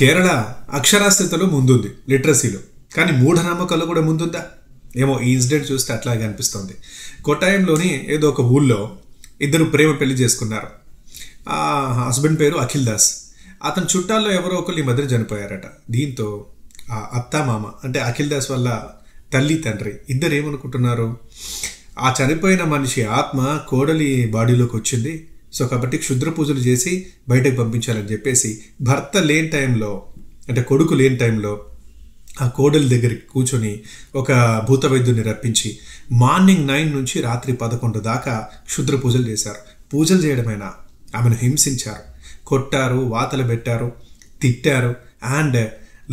కేరళ అక్షరాస్యతలో ముందుంది, లిటరసీలో. కానీ మూఢనమ్మకాలు కూడా ముందుందా ఏమో. ఈ ఇన్సిడెంట్ చూస్తే అట్లాగే అనిపిస్తుంది. కొట్టాయంలోని ఏదో ఒక ఊళ్ళో ఇద్దరు ప్రేమ పెళ్లి చేసుకున్నారు. ఆ హస్బెండ్ పేరు అఖిల్ దాస్. అతని చుట్టాల్లో ఎవరో ఒకరు ఈ మధ్య చనిపోయారట. దీంతో ఆ అత్త మామ అంటే అఖిల్ దాస్ వల్ల తల్లి తండ్రి ఇద్దరు ఏమనుకుంటున్నారు, ఆ చనిపోయిన మనిషి ఆత్మ కోడలి బాడీలోకి వచ్చింది, సో కాబట్టి క్షుద్ర పూజలు చేసి బయటకు పంపించాలని చెప్పేసి భర్త లేని టైంలో అంటే కొడుకు లేని టైంలో ఆ కోడలి దగ్గరికి కూర్చొని ఒక భూత వైద్యుని రప్పించి మార్నింగ్ 9 నుంచి రాత్రి 11 దాకా క్షుద్ర పూజలు చేశారు. పూజలు చేయడమైనా ఆమెను హింసించారు, కొట్టారు, వాతలు పెట్టారు, తిట్టారు. అండ్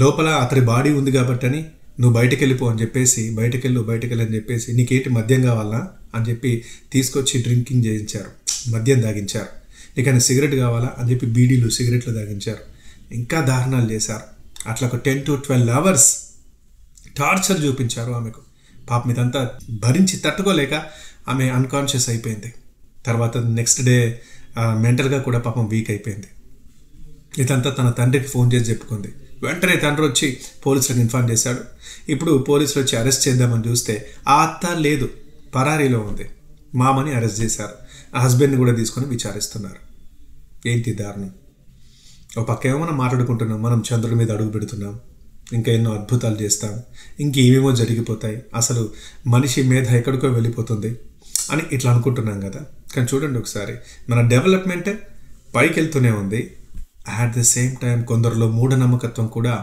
లోపల అతని బాడీ ఉంది కాబట్టి అని నువ్వు బయటకు వెళ్ళిపో అని చెప్పేసి బయటకెళ్ళు అని చెప్పేసి నీకేంటి మద్యం కావాలా అని చెప్పి తీసుకొచ్చి డ్రింకింగ్ చేయించారు, మద్యం తాగించారు. నీకైనా సిగరెట్ కావాలా అని చెప్పి బీడీలు సిగరెట్లు తాగించారు. ఇంకా దారుణాలు చేశారు. అట్లా ఒక 10 to 12 hours టార్చర్ చూపించారు ఆమెకు. పాపం ఇదంతా భరించి తట్టుకోలేక ఆమె అన్కాన్షియస్ అయిపోయింది. తర్వాత నెక్స్ట్ డే మెంటల్గా కూడా పాపం వీక్ అయిపోయింది. ఇదంతా తన తండ్రికి ఫోన్ చేసి చెప్పుకుంది. వెంటనే తండ్రి వచ్చి పోలీసులకు ఇన్ఫార్మ్ చేశాడు. ఇప్పుడు పోలీసులు వచ్చి అరెస్ట్ చేద్దామని చూస్తే ఆ అత్త లేదు, పరారీలో ఉంది. మామని అరెస్ట్ చేశారు. ఆ హస్బెండ్ని కూడా తీసుకొని విచారిస్తున్నారు. ఏంటి దారుణం. ఒక పక్కేమో మనం మాట్లాడుకుంటున్నాం, మనం చంద్రుడి మీద అడుగు పెడుతున్నాం, ఇంకా ఎన్నో అద్భుతాలు చేస్తాం, ఇంకేమేమో జరిగిపోతాయి, అసలు మనిషి మీద ఎక్కడికో వెళ్ళిపోతుంది అని ఇట్లా అనుకుంటున్నాం కదా. కానీ చూడండి ఒకసారి, మన డెవలప్మెంట్ పైకి వెళ్తూనే ఉంది. అట్ ద సేమ్ టైం కొందరిలో మూఢనమ్మకత్వం కూడా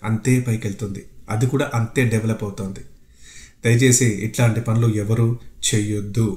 అంతే పైకి వెళ్తుంది, అది కూడా అంతే డెవలప్ అవుతుంది. దయచేసి ఇట్లాంటి పనులు ఎవరు చేయొద్దు.